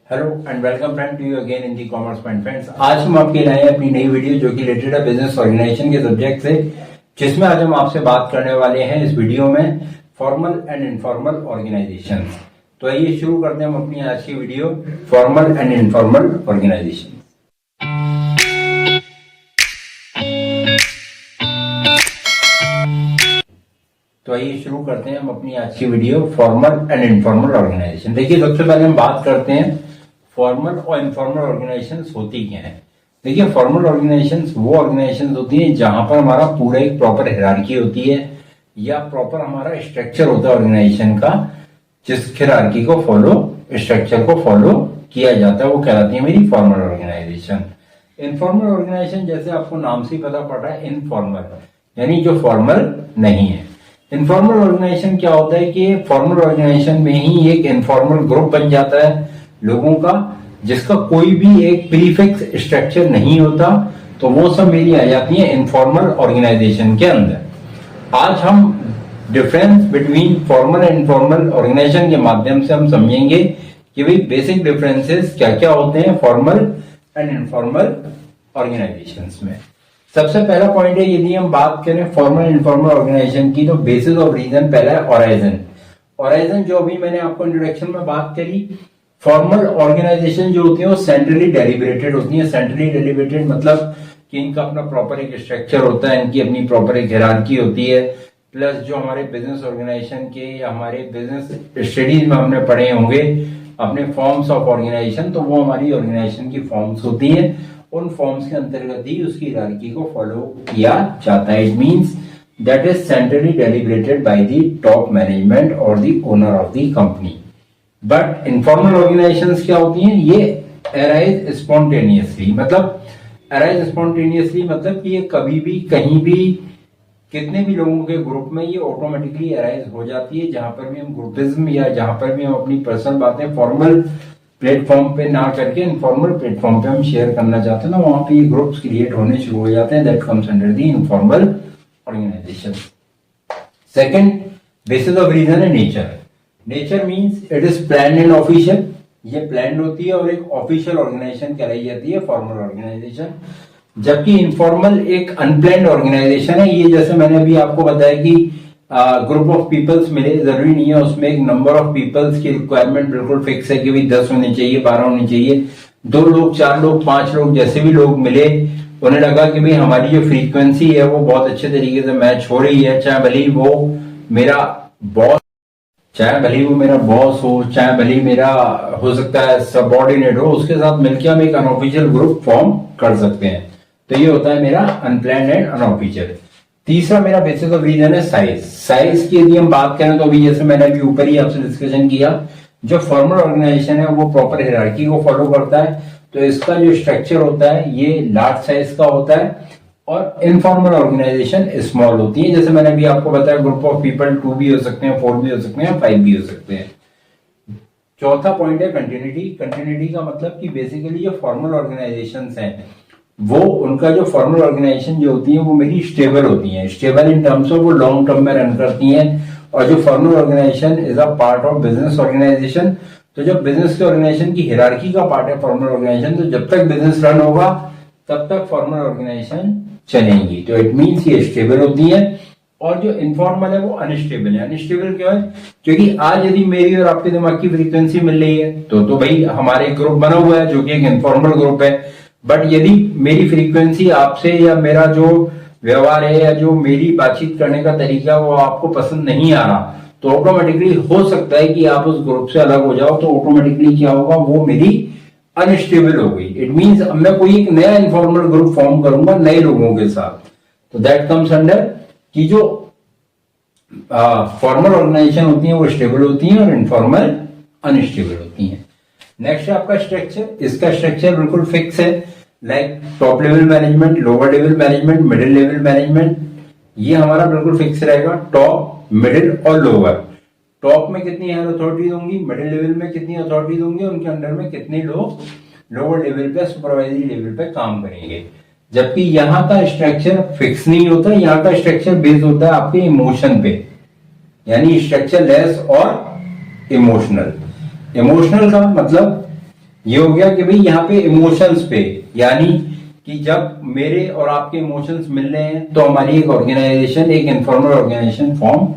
Hello and welcome friend to you again in the commerce point friends. आज हम आपके लाए हैं अपनी नई वीडियो जो कि रिलेटेड है बिजनेस ऑर्गेनाइजेशन के सब्जेक्ट से, जिसमें आज हम आपसे बात करने वाले हैं इस वीडियो में फॉर्मल एंड इनफॉर्मल ऑर्गेनाइजेशन। तो आइए शुरू करते हैं हम अपनी आज की video formal and informal organisation. तो आइए शुरू करते हैं हम अपनी आज की video formal and informal organisation. देखिए, सबसे पहले हम बात करते हैं फॉर्मल और इनफॉर्मल ऑर्गेनाइजेशंस होती क्या है। देखिए, फॉर्मल ऑर्गेनाइजेशंस वो ऑर्गेनाइजेशंस होती हैं जहां पर हमारा पूरा एक प्रॉपर हायरार्की होती है या प्रॉपर हमारा स्ट्रक्चर होता है ऑर्गेनाइजेशन का, जिस हायरार्की को स्ट्रक्चर को फॉलो किया जाता है, वो कहलाती है मेरी फॉर्मल ऑर्गेनाइजेशन। इनफॉर्मल ऑर्गेनाइजेशन जैसे आपको नाम से ही पता पड़ रहा है, इनफॉर्मल यानी जो फॉर्मल नहीं है। इनफॉर्मल ऑर्गेनाइजेशन क्या होता है कि फॉर्मल ऑर्गेनाइजेशन में ही एक इनफॉर्मल ग्रुप बन जाता है लोगों का, जिसका कोई भी एक प्रीफिक्स स्ट्रक्चर नहीं होता, तो वो सब मेरी आ जाती है इनफॉर्मल ऑर्गेनाइजेशन के अंदर। आज हम difference between formal and informal organisation के माध्यम से हम समझेंगे कि भाई बेसिक डिफरेंसेस क्या क्या होते हैं फॉर्मल एंड इनफॉर्मल ऑर्गेनाइजेशंस में। सबसे पहला पॉइंट है, यदि हम बात करें फॉर्मल एंड इनफॉर्मल ऑर्गेनाइजेशन की, तो बेसिस ऑफ रीजन पहला है ऑराइजन। ऑराइजन जो अभी मैंने आपको इंट्रोडक्शन में बात करी, फॉर्मल ऑर्गेनाइजेशन जो होती है वो सेंट्रली डेलिब्रेटेड होती है। सेंट्रली डेलिब्रेटेड मतलब कि इनका अपना प्रॉपर एक स्ट्रक्चर होता है, इनकी अपनी प्रॉपर एक हायरार्की होती है, प्लस जो हमारे बिजनेस ऑर्गेनाइजेशन के या हमारे बिजनेस स्टडीज में हमने पढ़े होंगे अपने फॉर्म्स ऑफ ऑर्गेनाइजेशन, तो वो हमारी ऑर्गेनाइजेशन की फॉर्म्स होती है। उन फॉर्म्स के अंतर्गत ही उसकी हायरार्की को फॉलो किया जाता है। It means that is centrally deliberated by the top management और the owner of the company. But informal organisations क्या होती हैं, ये अराइज स्पॉन्टेनियसली। मतलब अराइज स्पॉन्टेनियसली मतलब कि ये कभी भी कहीं भी कितने भी लोगों के ग्रुप में ये ऑटोमेटिकली अराइज हो जाती है। जहां पर भी हम ग्रुपिज्म या जहां पर भी हम अपनी पर्सनल बातें फॉर्मल प्लेटफॉर्म पे ना करके इनफॉर्मल प्लेटफॉर्म पे हम शेयर करना चाहते हैं ना, वहां पे ये ग्रुप्स क्रिएट होने शुरू हो जाते हैं। That comes under the informal organisation. Second basis of reason है nature. Nature means it is planned and official. ये प्लान्ड होती है और एक ऑफिशियल ऑर्गेनाइजेशन कहलाई जाती है फॉर्मल ऑर्गेनाइजेशन। जबकि इनफॉर्मल एक अनप्लान्ड ऑर्गेनाइजेशन है। ये जैसे मैंने अभी आपको बताया कि ग्रुप ऑफ पीपल्स मिले, जरूरी नहीं है उसमें एक नंबर ऑफ पीपल्स की रिक्वायरमेंट बिल्कुल फिक्स है कि भाई 10 होने चाहिए, 12 होने चाहिए। 2 लोग, 4 लोग, 5 लोग, जैसे भी लोग मिले, उन्हें लगा कि भाई हमारी जो फ्रीक्वेंसी है वो बहुत अच्छे तरीके से मैच हो रही है, चाहे भले ही वो मेरा बॉस हो, चाहे भले ही मेरा हो सकता है सबऑर्डिनेट हो, उसके साथ मिलकर हम एक अनऑफिशियल ग्रुप फॉर्म कर सकते हैं। तो ये होता है मेरा अनप्लान्ड एंड अनऑफिशियल। तीसरा मेरा बेसिस ऑफ रीजन है साइज। साइज की यदि हम बात करें तो अभी जैसे मैंने अभी ऊपर ही आपसे डिस्कशन किया, जो फॉर्मल ऑर्गेनाइजेशन है वो प्रॉपर हायरार्की को फॉलो करता है, तो इसका जो स्ट्रक्चर होता है ये लार्ज साइज का होता है। और इनफॉर्मल ऑर्गेनाइजेशन स्मॉल होती है। जैसे मैंने अभी आपको बताया, ग्रुप ऑफ पीपल 2 भी हो सकते हैं, 4 भी हो सकते हैं, 5 भी हो सकते हैं। चौथा पॉइंट है कंटिन्यूटी। कंटिन्यूटी का मतलब कि बेसिकली जो फॉर्मल ऑर्गेनाइजेशंस हैं वो उनका जो फॉर्मल ऑर्गेनाइजेशन जो होती है वो मेरी स्टेबल होती है। स्टेबल इन टर्म्स ऑफ वो लॉन्ग टर्म में रन करती हैं। और जो formal organisation is a part of business organisation, तो जब बिजनेस के ऑर्गेनाइजेशन की हायरार्की का पार्ट है फॉर्मल ऑर्गेनाइजेशन, तो जब तक बिजनेस रन होगा तब तक फॉर्मल ऑर्गेनाइजेशन चलेंगी। तो इट मीन्स ये स्टेबल होती है। और जो इनफॉर्मल है वो अनस्टेबल है। अनस्टेबल क्यों है? क्योंकि आज यदि मेरी और आपके दिमाग की फ्रीक्वेंसी मिल रही है तो भाई हमारे ग्रुप बना हुआ है जो कि एक इनफॉर्मल ग्रुप है। बट यदि मेरी फ्रीक्वेंसी आपसे या मेरा जो व्यवहार है या जो मेरी बातचीत करने का तरीका वो आपको पसंद नहीं आ रहा, तो ऑटोमेटिकली हो सकता है कि आप उस ग्रुप से अलग हो जाओ। तो ऑटोमेटिकली क्या होगा, वो मेरी अनस्टेबल हो गई। इट मींस अब मैं कोई एक नया इनफॉर्मल ग्रुप फॉर्म करूंगा नए लोगों के साथ, तो दैट कम्स अंडर कि जो फॉर्मल ऑर्गेनाइजेशन होती है वो स्टेबल होती है और इनफॉर्मल अनस्टेबल होती है। नेक्स्ट है आपका स्ट्रक्चर। इसका स्ट्रक्चर बिल्कुल फिक्स है, like top level management, lower level management, middle level management, ये हमारा बिल्कुल फिक्स रहेगा। टॉप, मिडिल और लोअर। टॉप में कितनी हायर अथॉरिटीज होंगी, मिडिल लेवल में कितनी अथॉरिटीज होंगी, उनके अंडर में कितने लोग लोअर लेवल पे सुपरवाइजरी लेवल पे काम करेंगे। जबकि यहाँ का स्ट्रक्चर फिक्स नहीं होता, यहाँ का स्ट्रक्चर बेस्ड होता है आपके इमोशन पे, यानी स्ट्रक्चर लेस और इमोशनल। इमोशनल का मतलब ये हो गया कि भाई यहाँ पे इमोशंस पे, यानी कि जब मेरे और आपके इमोशंस मिल रहे हैं तो हमारी एक ऑर्गेनाइजेशन, एक इनफॉर्मल ऑर्गेनाइजेशन फॉर्म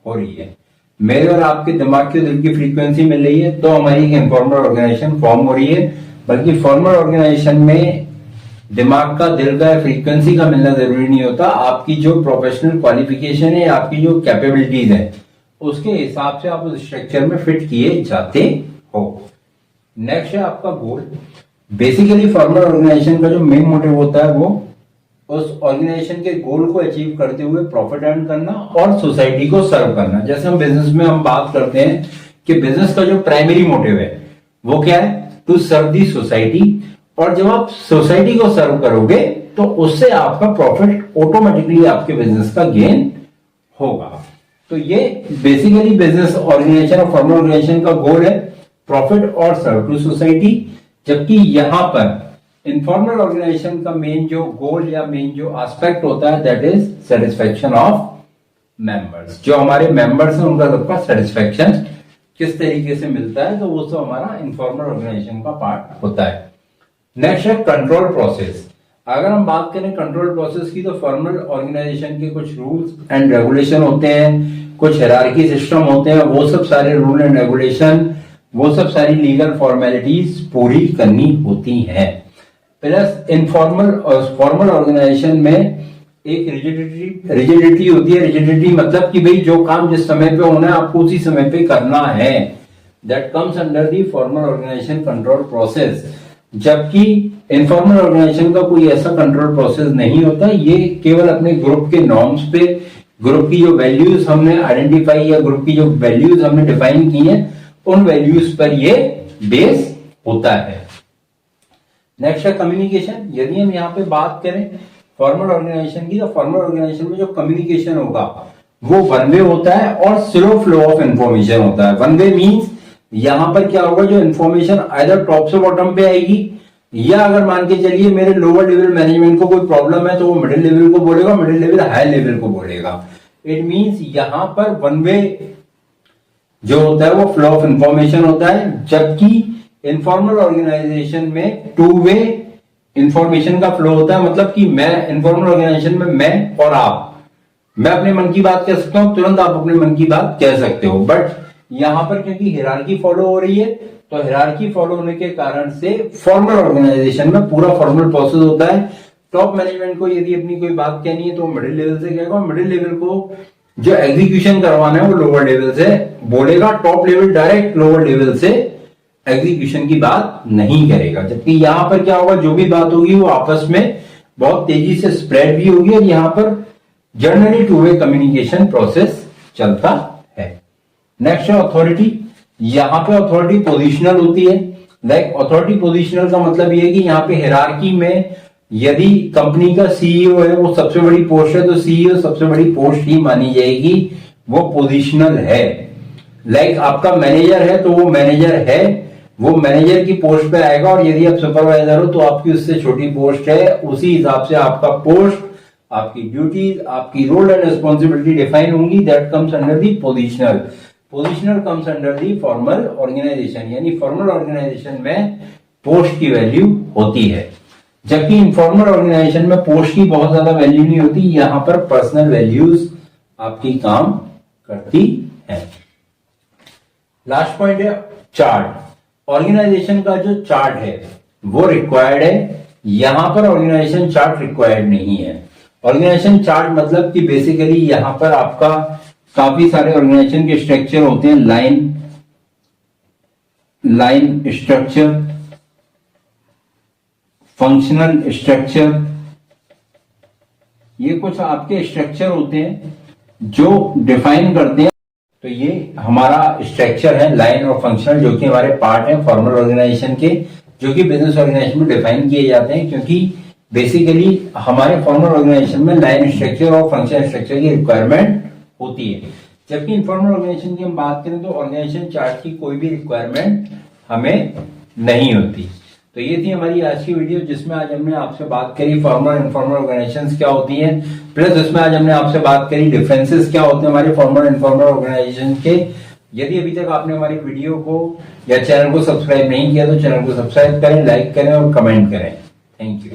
हो रही है। मेरे और आपके दिमाग की दिल की फ्रीक्वेंसी मिल रही है तो हमारी एक इनफॉर्मल ऑर्गेनाइजेशन फॉर्म हो रही है। बल्कि फॉर्मल ऑर्गेनाइजेशन में दिमाग का, दिल का, फ्रीक्वेंसी का मिलना जरूरी नहीं होता। आपकी जो प्रोफेशनल क्वालिफिकेशन है, आपकी जो कैपेबिलिटीज है, उसके हिसाब से आप उस स्ट्रक्चर में फिट किए जाते हो। नेक्स्ट है आपका गोल। बेसिकली फॉर्मल ऑर्गेनाइजेशन का जो मेन मोटिव होता है वो उस ऑर्गेनाइजेशन के गोल को अचीव करते हुए प्रॉफिट अर्न करना और सोसाइटी को सर्व करना। जैसे हम बिजनेस में हम बात करते हैं कि बिजनेस का जो प्राइमरी मोटिव है वो क्या है, टू सर्व दी सोसाइटी। और जब आप सोसाइटी को सर्व करोगे तो उससे आपका प्रॉफिट ऑटोमेटिकली आपके बिजनेस का गेन होगा। तो ये बेसिकली बिजनेस ऑर्गेनाइजेशन और फॉर्मल ऑर्गेनाइजेशन का गोल है, प्रॉफिट और सर्व टू सोसाइटी। जबकि यहां पर इनफॉर्मल ऑर्गेनाइजेशन का मेन जो गोल या मेन जो एस्पेक्ट होता है that is satisfaction of members. जो हमारे मेंबर्स हैं उनका सबका सेटिस्फेक्शन किस तरीके से मिलता है, तो वो सब हमारा इनफॉर्मल ऑर्गेनाइजेशन का पार्ट होता है। नेक्स्ट है कंट्रोल प्रोसेस। अगर हम बात करें कंट्रोल प्रोसेस की तो फॉर्मल ऑर्गेनाइजेशन के कुछ रूल्स एंड रेगुलेशन होते हैं, कुछ हायरार्की सिस्टम होते हैं। वो सब सारे रूल एंड रेगुलेशन, वो सब सारी लीगल फॉर्मेलिटीज पूरी करनी होती हैं। प्लस इनफॉर्मल और फॉर्मल ऑर्गेनाइजेशन में एक रिजिडिटी होती है। रिजिडिटी मतलब कि भाई जो काम जिस समय पे होना है आपको उसी समय पे करना है। That comes under the formal organisation control process. जबकि इनफॉर्मल ऑर्गेनाइजेशन का कोई ऐसा कंट्रोल प्रोसेस नहीं होता। ये केवल अपने ग्रुप के नॉर्म्स पे, ग्रुप की जो वैल्यूज हमने आइडेंटिफाई या ग्रुप की जो वैल्यूज हमने डिफाइन की हैं उन वैल्यूज पर ये बेस होता है। नेक्स्ट है कम्युनिकेशन। यदि हम यहाँ पे बात करें फॉर्मल ऑर्गेनाइजेशन की तो फॉर्मल ऑर्गेनाइजेशन में जो कम्युनिकेशन होगा वो वन वे होता है और स्लो फ्लो ऑफ इंफॉर्मेशन होता है। वन वे मीन्स यहां पर क्या होगा, जो इन्फॉर्मेशन आइदर टॉप से बॉटम पे आएगी या अगर मान के चलिए मेरे लोअर लेवल मैनेजमेंट को कोई प्रॉब्लम है तो वो मिडिल लेवल को बोलेगा, मिडिल लेवल हाई लेवल को बोलेगा। इट मींस यहां पर वन वे जो होता है वो फ्लो ऑफ इंफॉर्मेशन होता है। जबकि इनफॉर्मल ऑर्गेनाइजेशन में टू वे इंफॉर्मेशन का फ्लो होता है। मतलब कि मैं इनफॉर्मल ऑर्गेनाइजेशन में मैं और आप, मैं अपने मन की बात कह सकता हूं, तुरंत आप अपने मन की बात कह सकते हो। बट यहां पर क्योंकि हिरार्की फॉलो हो रही है तो हिरार्की फॉलो होने के कारण से फॉर्मल ऑर्गेनाइजेशन में पूरा फॉर्मल प्रोसेस होता है। टॉप मैनेजमेंट को यदि अपनी कोई बात कहनी है तो मिडिल लेवल से कहेगा, मिडिल लेवल को जो एग्जीक्यूशन करवाना है वो लोअर लेवल से बोलेगा। Top level direct lower level से एग्जीक्यूशन की बात नहीं करेगा। जबकि यहां पर क्या होगा, जो भी बात होगी वो आपस में बहुत तेजी से स्प्रेड भी होगी और यहां पर generally two way communication process चलता है। नेक्स्ट है अथॉरिटी। यहां पे अथॉरिटी पोजिशनल होती है। लाइक अथॉरिटी पोजिशनल का मतलब ये है कि यहाँ पे हिरार्की में यदि कंपनी का सीईओ है वो सबसे बड़ी पोस्ट है तो सीईओ सबसे बड़ी पोस्ट ही मानी जाएगी, वो पोजिशनल है। लाइक आपका मैनेजर है तो वो मैनेजर है, वो मैनेजर की पोस्ट पे आएगा। और यदि आप सुपरवाइजर हो तो आपकी उससे छोटी पोस्ट है, उसी हिसाब से आपका पोस्ट, आपकी ड्यूटीज, आपकी रोल एंड रिस्पॉन्सिबिलिटी डिफाइन होंगी। That comes under the positional. Positional comes under the formal organisation. यानी फॉर्मल ऑर्गेनाइजेशन में पोस्ट की वैल्यू होती है, जबकि इनफॉर्मल ऑर्गेनाइजेशन में पोस्ट की बहुत ज्यादा वैल्यू नहीं होती। यहां पर पर्सनल वैल्यूज आपकी काम करती है। लास्ट पॉइंट है चार्ट। ऑर्गेनाइजेशन का जो चार्ट है वो रिक्वायर्ड है। यहां पर ऑर्गेनाइजेशन चार्ट रिक्वायर्ड नहीं है। ऑर्गेनाइजेशन चार्ट मतलब कि बेसिकली यहां पर आपका काफी सारे ऑर्गेनाइजेशन के स्ट्रक्चर होते हैं। लाइन स्ट्रक्चर, फंक्शनल स्ट्रक्चर, ये कुछ आपके स्ट्रक्चर होते हैं जो डिफाइन करते हैं। तो ये हमारा स्ट्रक्चर है लाइन और फंक्शनल, जो कि हमारे पार्ट है फॉर्मल ऑर्गेनाइजेशन के, जो कि बिजनेस ऑर्गेनाइजेशन में डिफाइन किए जाते हैं। क्योंकि बेसिकली हमारे फॉर्मल ऑर्गेनाइजेशन में लाइन स्ट्रक्चर और फंक्शनल स्ट्रक्चर की रिक्वायरमेंट होती है। जबकि इनफॉर्मल ऑर्गेनाइजेशन की हम बात करें तो ऑर्गेनाइजेशन चार्ट की कोई भी रिक्वायरमेंट हमें नहीं होती। तो ये थी हमारी आज की वीडियो, जिसमें आज हमने आपसे बात करी फॉर्मल और इनफॉर्मल ऑर्गेनाइजेशंस क्या होती हैं, प्लस इसमें आज हमने आपसे बात करी डिफरेंसेस क्या होते हैं हमारे फॉर्मल और इनफॉर्मल ऑर्गेनाइजेशन के, यदि अभी तक आपने हमारी वीडियो को या चैनल को सब्सक्राइब नहीं किया तो चैनल को सब्सक्राइब करें, लाइक करें और कमेंट करें। Thank you.